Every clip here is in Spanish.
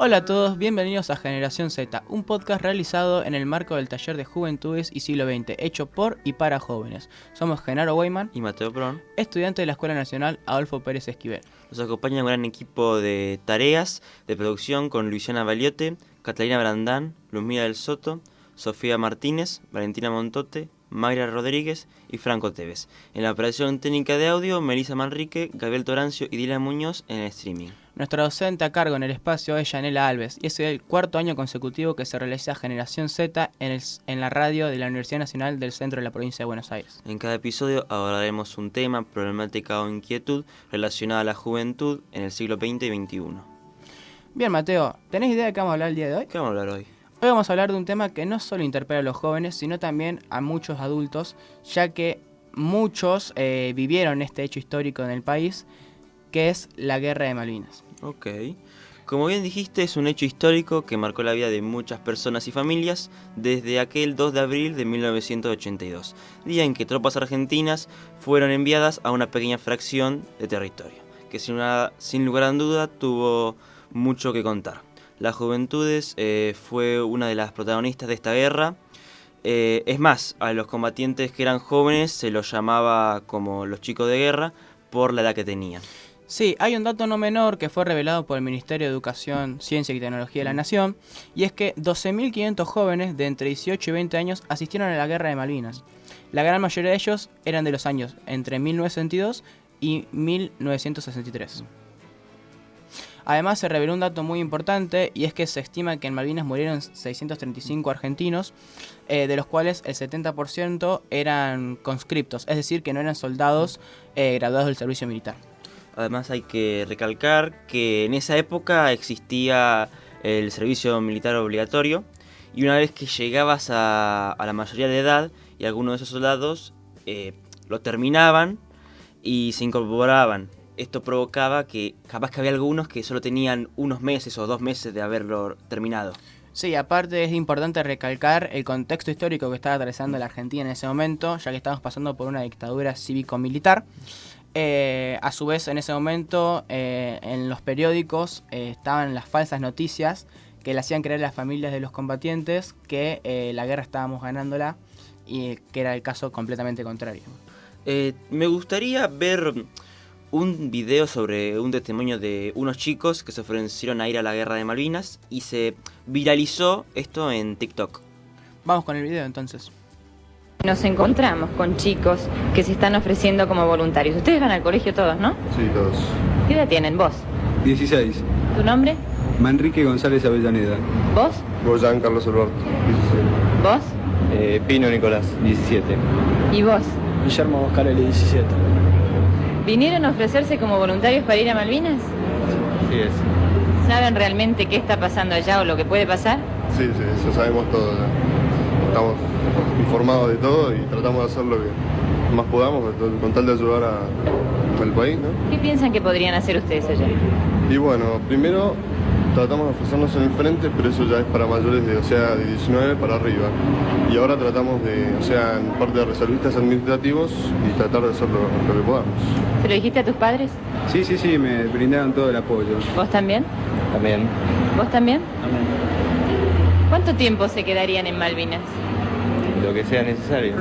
Hola a todos, bienvenidos a Generación Z, un podcast realizado en el marco del Taller de Juventudes y Siglo XX, hecho por y para jóvenes. Somos Genaro Weyman y Mateo Pron, estudiante de la Escuela Nacional Adolfo Pérez Esquivel. Nos acompaña un gran equipo de tareas de producción con Luisiana Baliote, Catalina Brandán, Luzmila del Soto, Sofía Martínez, Valentina Montote, Mayra Rodríguez y Franco Tevez. En la operación técnica de audio, Melissa Manrique, Gabriel Torancio y Dylan Muñoz en el streaming. Nuestra docente a cargo en el espacio es Yanela Alves y es el cuarto año consecutivo que se realiza Generación Z en la radio de la Universidad Nacional del Centro de la Provincia de Buenos Aires. En cada episodio abordaremos un tema, problemática o inquietud relacionada a la juventud en el siglo XX y XXI. Bien, Mateo, ¿tenés idea de qué vamos a hablar el día de hoy? ¿Qué vamos a hablar hoy? Hoy vamos a hablar de un tema que no solo interpela a los jóvenes, sino también a muchos adultos, ya que muchos vivieron este hecho histórico en el país, que es la Guerra de Malvinas. Ok. Como bien dijiste, es un hecho histórico que marcó la vida de muchas personas y familias desde aquel 2 de abril de 1982, día en que tropas argentinas fueron enviadas a una pequeña fracción de territorio, que sin lugar a duda tuvo mucho que contar. Las Juventudes fue una de las protagonistas de esta guerra. Es más, a los combatientes que eran jóvenes se los llamaba como los chicos de guerra por la edad que tenían. Sí, hay un dato no menor que fue revelado por el Ministerio de Educación, Ciencia y Tecnología de la Nación, y es que 12.500 jóvenes de entre 18 y 20 años asistieron a la Guerra de Malvinas. La gran mayoría de ellos eran de los años entre 1962 y 1963. Además se reveló un dato muy importante y es que se estima que en Malvinas murieron 635 argentinos, de los cuales el 70% eran conscriptos, es decir, que no eran soldados graduados del servicio militar. Además hay que recalcar que en esa época existía el servicio militar obligatorio y una vez que llegabas a la mayoría de edad y algunos de esos soldados lo terminaban y se incorporaban. Esto provocaba que capaz que había algunos que solo tenían unos meses o 2 meses de haberlo terminado. Sí, aparte es importante recalcar el contexto histórico que estaba atravesando la Argentina en ese momento, ya que estábamos pasando por una dictadura cívico-militar. A su vez, en ese momento, en los periódicos estaban las falsas noticias que le hacían creer a las familias de los combatientes que la guerra estábamos ganándola y que era el caso completamente contrario. Me gustaría ver un video sobre un testimonio de unos chicos que se ofrecieron a ir a la Guerra de Malvinas y se viralizó esto en TikTok. Vamos con el video entonces. Nos encontramos con chicos que se están ofreciendo como voluntarios. Ustedes van al colegio todos, ¿no? Sí, todos. ¿Qué edad tienen vos? 16. ¿Tu nombre? Manrique González Avellaneda. ¿Vos? Boyan Carlos Alberto. 17. ¿Vos? Pino Nicolás, 17. ¿Y vos? Guillermo Boscarelli, 17. ¿Vinieron a ofrecerse como voluntarios para ir a Malvinas? Sí, es. ¿Saben realmente qué está pasando allá o lo que puede pasar? Sí, eso sabemos todo. Ya. Estamos informados de todo y tratamos de hacer lo que más podamos con tal de ayudar al país, ¿no? ¿Qué piensan que podrían hacer ustedes allá? Y bueno, primero tratamos de ofrecernos en el frente, pero eso ya es para mayores de 19 para arriba. Y ahora tratamos de, en parte de reservistas administrativos y tratar de hacer lo que podamos. ¿Se lo dijiste a tus padres? Sí, me brindaron todo el apoyo. ¿Vos también? También. ¿Vos también? ¿Cuánto tiempo se quedarían en Malvinas? Lo que sea necesario.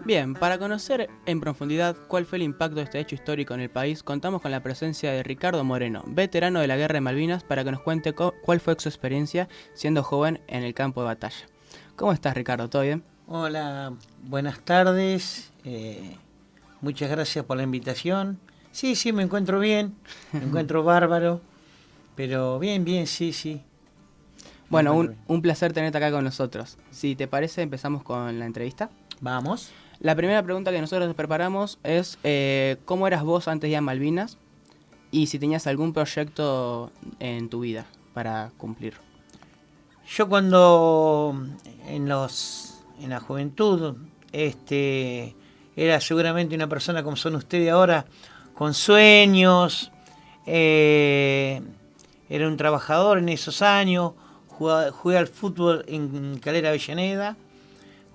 Bien, para conocer en profundidad cuál fue el impacto de este hecho histórico en el país, contamos con la presencia de Ricardo Moreno, veterano de la Guerra de Malvinas, para que nos cuente cuál fue su experiencia siendo joven en el campo de batalla. ¿Cómo estás, Ricardo? ¿Todo bien? Hola, buenas tardes. Muchas gracias por la invitación. Sí, me encuentro bien, me encuentro bárbaro, pero bien, sí. Bueno, un placer tenerte acá con nosotros. Si te parece, empezamos con la entrevista. Vamos. La primera pregunta que nosotros preparamos es ¿cómo eras vos antes de ir a Malvinas? Y si tenías algún proyecto en tu vida para cumplir. Yo cuando en la juventud era seguramente una persona como son ustedes ahora, con sueños, era un trabajador en esos años, jugué al fútbol en Calera Avellaneda,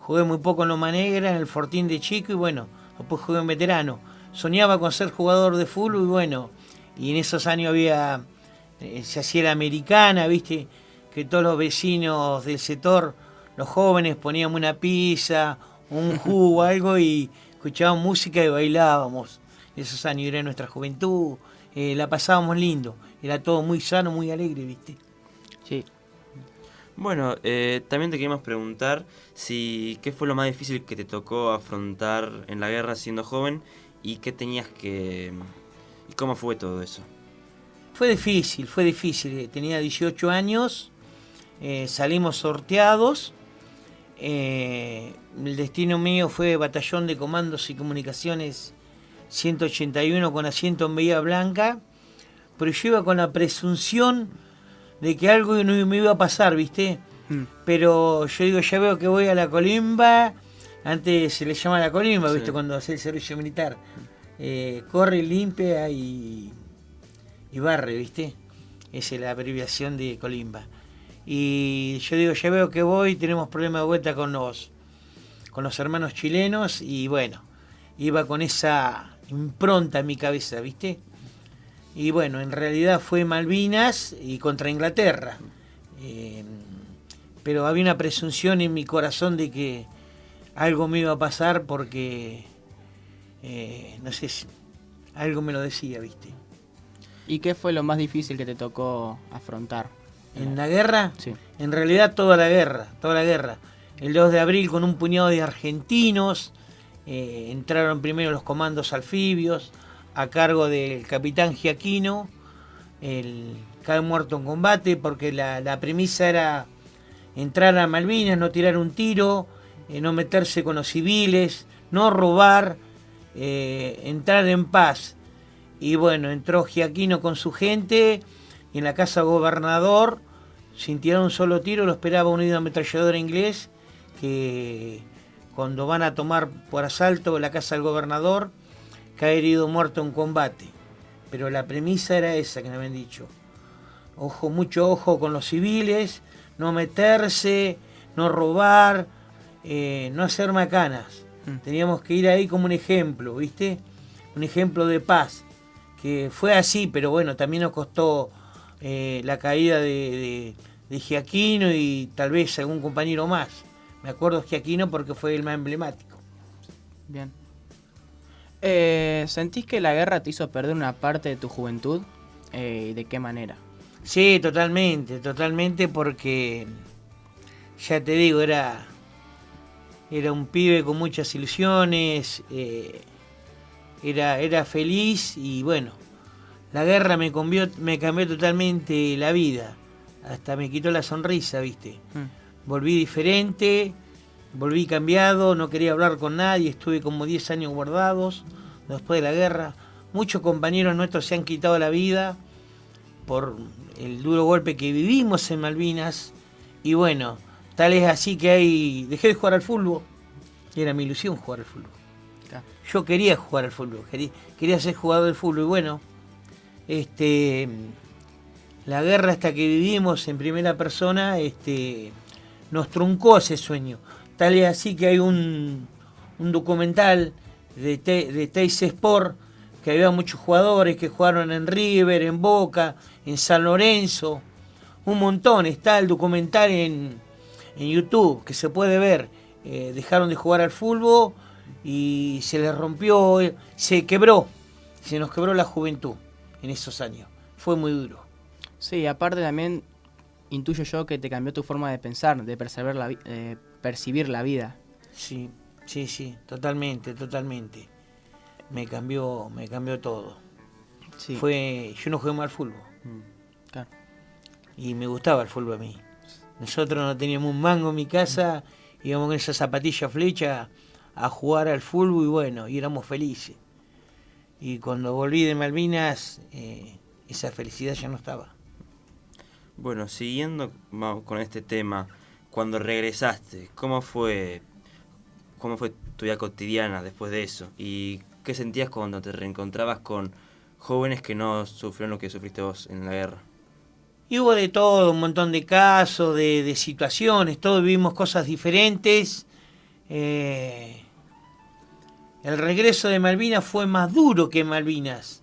jugué muy poco en Loma Negra, en el Fortín de chico y bueno, después jugué en veterano. Soñaba con ser jugador de fútbol y bueno, y en esos años había se hacía la americana, viste, que todos los vecinos del sector, los jóvenes, poníamos una pizza, un jugo, algo, y escuchábamos música y bailábamos. Esos años era nuestra juventud, la pasábamos lindo, era todo muy sano, muy alegre, viste. Sí. Bueno, también te queríamos preguntar qué fue lo más difícil que te tocó afrontar en la guerra siendo joven y qué tenías que... y cómo fue todo eso. Fue difícil. Tenía 18 años, salimos sorteados. El destino mío fue Batallón de Comandos y Comunicaciones 181 con asiento en Bahía Blanca, pero yo iba con la presunción de que algo no me iba a pasar, ¿viste? Pero yo digo, ya veo que voy a la colimba, antes se le llama la colimba, ¿viste? Sí. Cuando hace el servicio militar. Corre, limpia y barre, ¿viste? Esa es la abreviación de colimba. Y yo digo, ya veo que voy, tenemos problema de vuelta con los hermanos chilenos, y bueno, iba con esa impronta en mi cabeza, ¿viste? Y bueno, en realidad fue Malvinas y contra Inglaterra. Pero había una presunción en mi corazón de que algo me iba a pasar porque, no sé, algo me lo decía, ¿viste? ¿Y qué fue lo más difícil que te tocó afrontar? ¿En la guerra? Sí. En realidad toda la guerra. El 2 de abril con un puñado de argentinos, entraron primero los comandos anfibios a cargo del capitán Giaquino, cae muerto en combate porque la premisa era entrar a Malvinas, no tirar un tiro, no meterse con los civiles, no robar, entrar en paz. Y bueno, entró Giaquino con su gente y en la casa gobernador, sin tirar un solo tiro, lo esperaba un ametrallador inglés que cuando van a tomar por asalto la casa del gobernador, cae herido muerto en combate. Pero la premisa era esa que me habían dicho. Mucho ojo con los civiles, no meterse, no robar, no hacer macanas. Teníamos que ir ahí como un ejemplo, ¿viste? Un ejemplo de paz. Que fue así, pero bueno, también nos costó la caída de Giaquino y tal vez algún compañero más. Me acuerdo de Giaquino porque fue el más emblemático. Bien. ¿Sentís que la guerra te hizo perder una parte de tu juventud? ¿Y de qué manera? Sí, totalmente, porque ya te digo, era un pibe con muchas ilusiones, era feliz y bueno, la guerra me cambió totalmente la vida, hasta me quitó la sonrisa, ¿viste? Volví diferente, volví cambiado, no quería hablar con nadie, estuve como 10 años guardados después de la guerra. Muchos compañeros nuestros se han quitado la vida por el duro golpe que vivimos en Malvinas. Y bueno, tal es así que dejé de jugar al fútbol. Era mi ilusión jugar al fútbol. Claro. Yo quería jugar al fútbol, quería ser jugador del fútbol. Y bueno, la guerra hasta que vivimos en primera persona, nos truncó ese sueño. Tal es así que hay un documental de Teis Sport, que había muchos jugadores que jugaron en River, en Boca, en San Lorenzo, un montón. Está el documental en YouTube, que se puede ver. Dejaron de jugar al fútbol y se les rompió, se nos quebró la juventud en esos años. Fue muy duro. Sí, aparte también intuyo yo que te cambió tu forma de pensar, de percibir la vida. Sí, totalmente. Me cambió todo. Sí. Yo no jugué mal al fútbol. Claro. Y me gustaba el fútbol a mí. Nosotros no teníamos un mango en mi casa, íbamos con esa zapatilla flecha a jugar al fútbol y bueno, y éramos felices. Y cuando volví de Malvinas, esa felicidad ya no estaba. Bueno, siguiendo con este tema, cuando regresaste, ¿cómo fue tu vida cotidiana después de eso? ¿Y qué sentías cuando te reencontrabas con jóvenes que no sufrieron lo que sufriste vos en la guerra? Y hubo de todo, un montón de casos, de situaciones, todos vivimos cosas diferentes. El regreso de Malvinas fue más duro que Malvinas,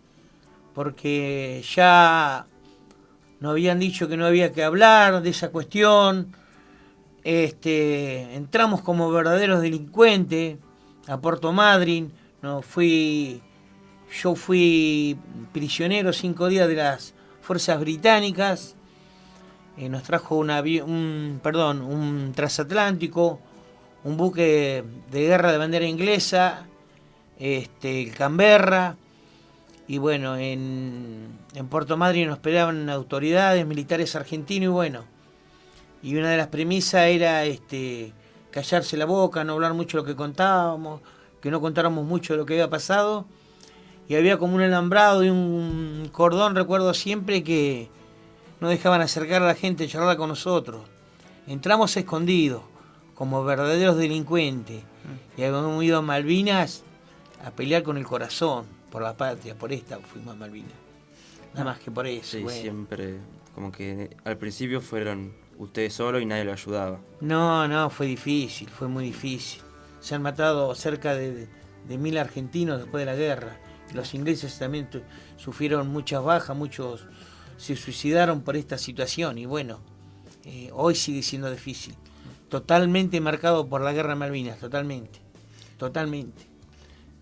porque ya nos habían dicho que no había que hablar de esa cuestión. Entramos como verdaderos delincuentes a Puerto Madryn. Yo fui prisionero 5 días de las fuerzas británicas. Nos trajo un transatlántico, un buque de guerra de bandera inglesa, el Canberra. Y bueno, en Puerto Madryn nos esperaban autoridades militares argentinos y una de las premisas era callarse la boca, no hablar mucho de lo que contábamos, que no contáramos mucho de lo que había pasado. Y había como un alambrado y un cordón, recuerdo siempre, que no dejaban acercar a la gente a charlar con nosotros. Entramos escondidos, como verdaderos delincuentes, y habíamos ido a Malvinas a pelear con el corazón, por la patria, por esta fuimos a Malvinas. Nada más que por eso. Sí, siempre, como que al principio fueron ustedes solos y nadie lo ayudaba. No, fue difícil, fue muy difícil. Se han matado cerca de 1000 argentinos después de la guerra. Los ingleses también sufrieron muchas bajas, muchos se suicidaron por esta situación y hoy sigue siendo difícil. Totalmente marcado por la guerra de Malvinas, totalmente.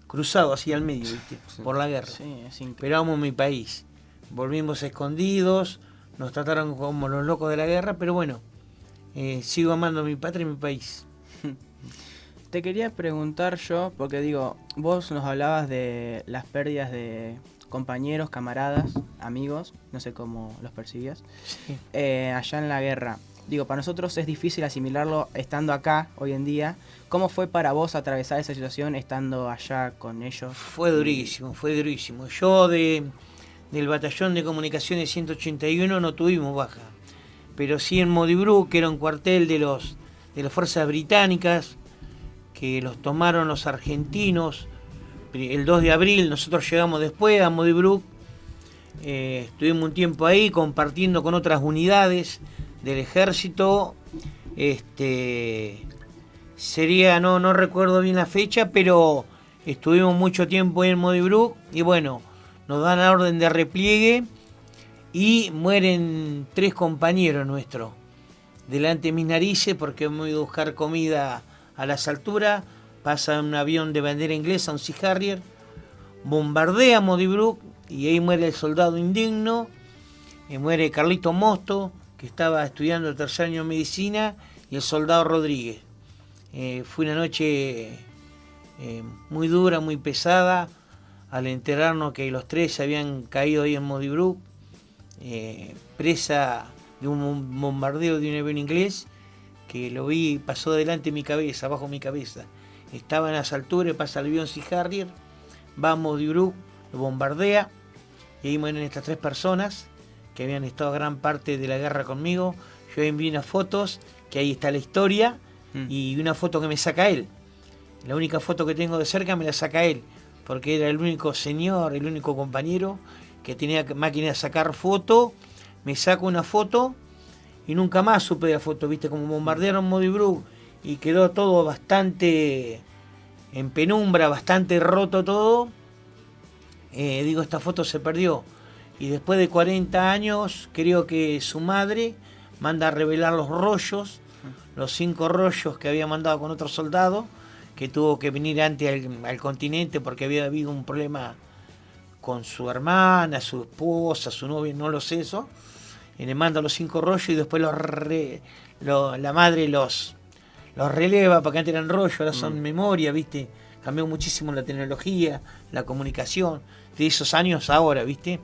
Cruzado así al medio, ¿viste? Sí. Por la guerra. Sí, Esperábamos mi país. Volvimos escondidos, nos trataron como los locos de la guerra, pero sigo amando mi patria y mi país. Te quería preguntar yo, porque vos nos hablabas de las pérdidas de compañeros, camaradas, amigos, no sé cómo los percibías, sí. Allá en la guerra. Para nosotros es difícil asimilarlo estando acá hoy en día. ¿Cómo fue para vos atravesar esa situación estando allá con ellos? Fue durísimo. Yo del batallón de comunicaciones 181 no tuvimos baja, pero sí en Modibru, que era un cuartel de las fuerzas británicas, que los tomaron los argentinos el 2 de abril, nosotros llegamos después a Modibru, estuvimos un tiempo ahí compartiendo con otras unidades del ejército, no recuerdo bien la fecha, pero estuvimos mucho tiempo ahí en Modibru y nos dan la orden de repliegue y mueren 3 compañeros nuestros delante de mis narices porque hemos ido a buscar comida a las alturas. Pasa un avión de bandera inglesa, un Sea Harrier, bombardea Modibru y ahí muere el soldado indigno, muere Carlito Mosto, que estaba estudiando el 3er año de medicina, y el soldado Rodríguez. Fue una noche muy dura, muy pesada, al enterarnos que los 3 habían caído ahí en Modibru, presa de un bombardeo de un avión inglés, que lo vi, pasó delante de mi cabeza, abajo de mi cabeza. Estaba en las alturas, pasa el avión Sea Harrier, va a Modibru, lo bombardea, y ahí mueren estas 3 personas que habían estado gran parte de la guerra conmigo. Yo envié unas fotos, que ahí está la historia, y una foto que me saca él. La única foto que tengo de cerca me la saca él, porque era el único señor, el único compañero que tenía máquina de sacar foto. Me saco una foto y nunca más supe de la foto, viste, como bombardearon Modibru y quedó todo bastante en penumbra, bastante roto todo. Esta foto se perdió. Y después de 40 años, creo que su madre manda a revelar los rollos, los 5 rollos que había mandado con otro soldado, que tuvo que venir antes al continente porque había habido un problema con su hermana, su esposa, su novia, no lo sé eso. Y le manda los 5 rollos y después la madre los releva, porque antes eran rollos, ahora son memoria, ¿viste? Cambió muchísimo la tecnología, la comunicación de esos años ahora, ¿viste?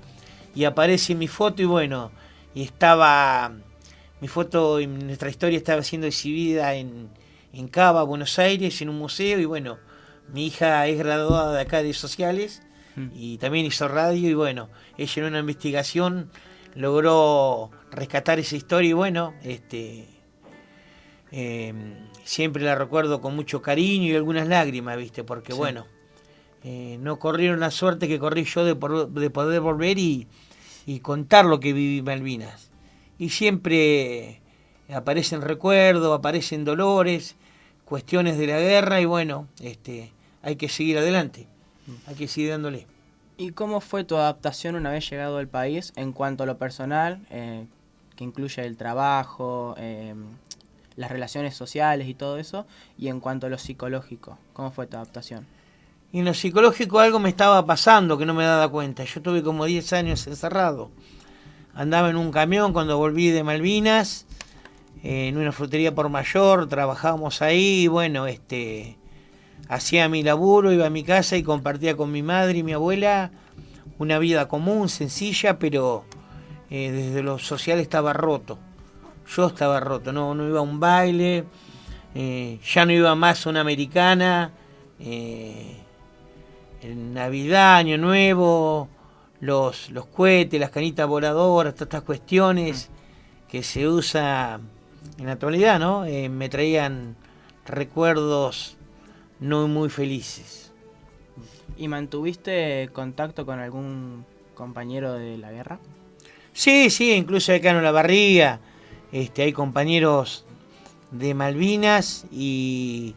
Y aparece mi foto y estaba, mi foto y nuestra historia estaba siendo exhibida en Cava, Buenos Aires, en un museo, y mi hija es graduada de acá de sociales y también hizo radio, y ella en una investigación logró rescatar esa historia y siempre la recuerdo con mucho cariño y algunas lágrimas, ¿viste? Porque no corrieron la suerte que corrí yo de poder volver y contar lo que viví en Malvinas. Y siempre aparecen recuerdos, aparecen dolores, cuestiones de la guerra y hay que seguir adelante, hay que seguir dándole. ¿Y cómo fue tu adaptación una vez llegado al país en cuanto a lo personal, que incluye el trabajo, las relaciones sociales y todo eso, y en cuanto a lo psicológico? ¿Cómo fue tu adaptación? Y en lo psicológico algo me estaba pasando que no me daba cuenta. Yo tuve como 10 años encerrado. Andaba en un camión cuando volví de Malvinas, en una frutería por Mayor, trabajábamos ahí, y bueno, hacía mi laburo, iba a mi casa y compartía con mi madre y mi abuela una vida común, sencilla, pero desde lo social estaba roto. Yo estaba roto, no iba a un baile, ya no iba más a una americana, en Navidad, Año Nuevo, los cohetes, las canitas voladoras, todas estas cuestiones que se usa en la actualidad, ¿no? Me traían recuerdos no muy felices. ¿Y mantuviste contacto con algún compañero de la guerra? Sí, incluso acá en Olavarría, hay compañeros de Malvinas y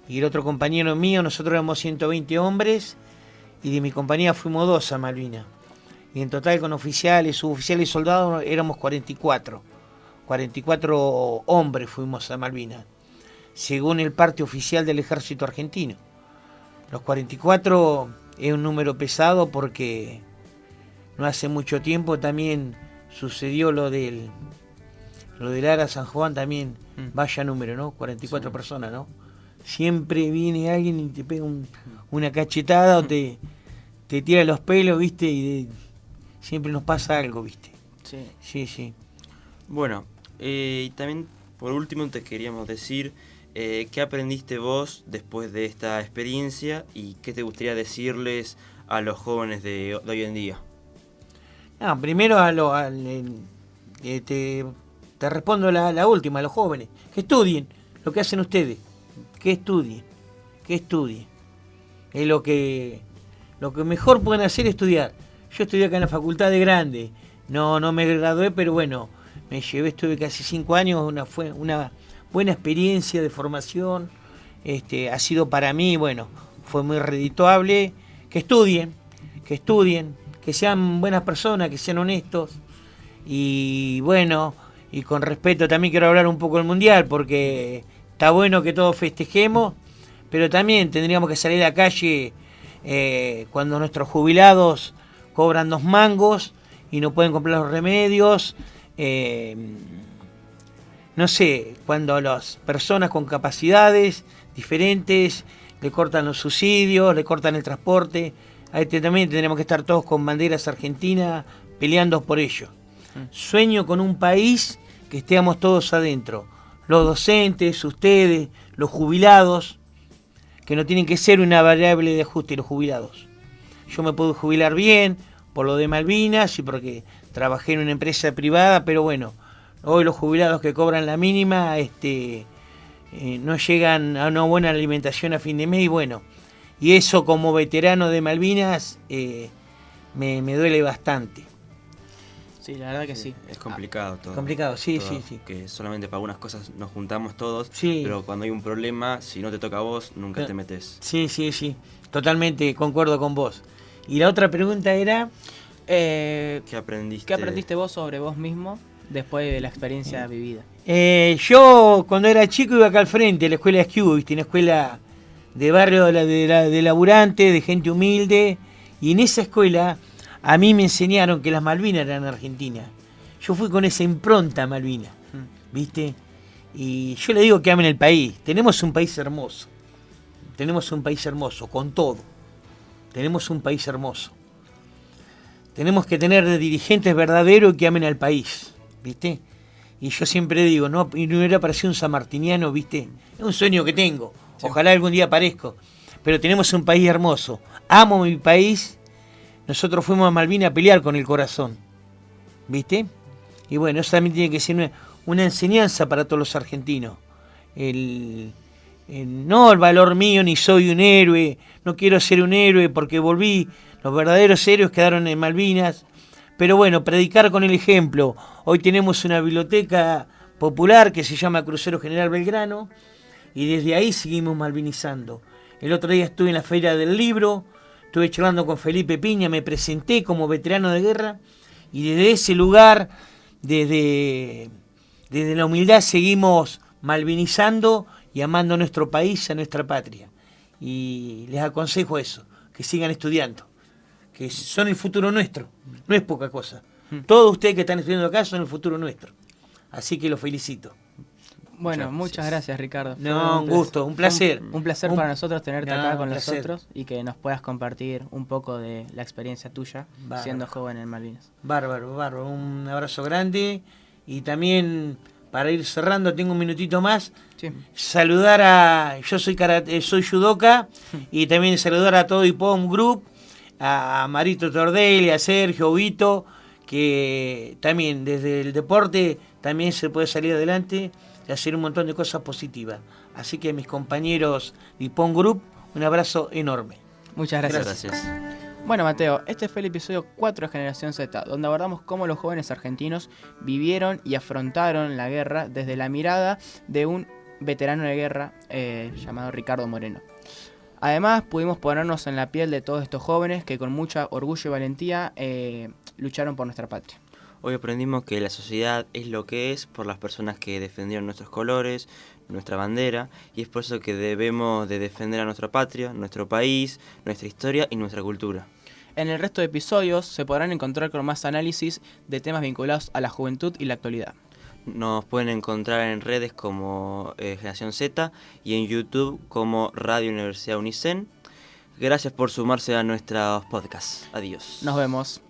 el otro compañero mío, nosotros éramos 120 hombres y de mi compañía fuimos 2 a Malvinas. Y en total con oficiales, suboficiales y soldados éramos 44. 44 hombres fuimos a Malvinas, según el parte oficial del ejército argentino. Los 44 es un número pesado porque no hace mucho tiempo también sucedió lo del Ara San Juan, también vaya número, ¿no? 44 sí. Personas, ¿no? Siempre viene alguien y te pega una cachetada o te tira los pelos, ¿viste? Y siempre nos pasa algo, ¿viste? Sí. Bueno, y también por último te queríamos decir qué aprendiste vos después de esta experiencia y qué te gustaría decirles a los jóvenes de hoy en día. Primero te respondo la última, a los jóvenes, que estudien lo que hacen ustedes, que estudien. Es lo que mejor pueden hacer es estudiar. Yo estudié acá en la Facultad de Grande, no me gradué, pero bueno, estuve casi 5 años, fue una buena experiencia de formación, ha sido para mí, bueno, fue muy redituable. Que estudien, que sean buenas personas, que sean honestos, y bueno, y con respeto también quiero hablar un poco del Mundial, porque está bueno que todos festejemos, pero también tendríamos que salir a la calle cuando nuestros jubilados cobran 2 mangos y no pueden comprar los remedios, no sé, cuando las personas con capacidades diferentes le cortan los subsidios, le cortan el transporte, ahí también tendremos que estar todos con banderas argentinas peleando por ello. Sueño con un país que estemos todos adentro, los docentes, ustedes, los jubilados, que no tienen que ser una variable de ajuste, los jubilados. Yo me puedo jubilar bien por lo de Malvinas y porque trabajé en una empresa privada, pero bueno, hoy los jubilados que cobran la mínima no llegan a una buena alimentación a fin de mes, y bueno, y eso como veterano de Malvinas me duele bastante. Sí, la verdad que sí. Es complicado todo. Complicado, sí. Que solamente para algunas cosas nos juntamos todos, sí. Pero cuando hay un problema, si no te toca a vos, nunca te metes. Sí. Totalmente concuerdo con vos. Y la otra pregunta era... ¿Qué aprendiste? ¿Qué aprendiste vos sobre vos mismo después de la experiencia vivida? Yo cuando era chico iba acá al frente, a la escuela Esquiú, ¿viste? Una escuela de barrio de laburante, de gente humilde, y en esa escuela a mí me enseñaron que las Malvinas eran argentinas. Yo fui con esa impronta a Malvinas, ¿viste? Y yo le digo que amen el país. Tenemos un país hermoso. Con todo. Tenemos un país hermoso. Tenemos que tener dirigentes verdaderos que amen al país, ¿viste? Y yo siempre digo, no era para ser un sanmartiniano, ¿viste? Es un sueño que tengo. Ojalá algún día aparezca. Pero tenemos un país hermoso. Amo mi país. Nosotros fuimos a Malvinas a pelear con el corazón, ¿viste? Y bueno, eso también tiene que ser una enseñanza para todos los argentinos. No el valor mío, ni soy un héroe, no quiero ser un héroe porque volví. Los verdaderos héroes quedaron en Malvinas. Pero bueno, predicar con el ejemplo. Hoy tenemos una biblioteca popular que se llama Crucero General Belgrano y desde ahí seguimos malvinizando. El otro día estuve en la Feria del Libro, estuve charlando con Felipe Piña, me presenté como veterano de guerra y desde ese lugar, desde la humildad seguimos malvinizando y amando a nuestro país, a nuestra patria. Y les aconsejo eso, que sigan estudiando, que son el futuro nuestro, no es poca cosa. Todos ustedes que están estudiando acá son el futuro nuestro. Así que los felicito. Bueno, muchas gracias, Ricardo. No, un gusto, un placer. Un placer para nosotros tenerte acá con placer. nosotros y que nos puedas compartir un poco de la experiencia tuya siendo joven en Malvinas. Bárbaro, bárbaro. Un abrazo grande. Y también, para ir cerrando, tengo un minutito más. Sí. Saludar a... Yo soy soy judoka y también saludar a todo Ipon Group, a Marito Tordelli, a Sergio, Vito, que también desde el deporte también se puede salir adelante y hacer un montón de cosas positivas. Así que mis compañeros de Ipon Group, un abrazo enorme. Muchas gracias. Bueno, Mateo, este fue el episodio 4 de Generación Z, donde abordamos cómo los jóvenes argentinos vivieron y afrontaron la guerra desde la mirada de un veterano de guerra llamado Ricardo Moreno. Además, pudimos ponernos en la piel de todos estos jóvenes que con mucha orgullo y valentía lucharon por nuestra patria. Hoy aprendimos que la sociedad es lo que es por las personas que defendieron nuestros colores, nuestra bandera, y es por eso que debemos de defender a nuestra patria, nuestro país, nuestra historia y nuestra cultura. En el resto de episodios se podrán encontrar con más análisis de temas vinculados a la juventud y la actualidad. Nos pueden encontrar en redes como Generación Z y en YouTube como Radio Universidad Unicen. Gracias por sumarse a nuestros podcasts. Adiós. Nos vemos.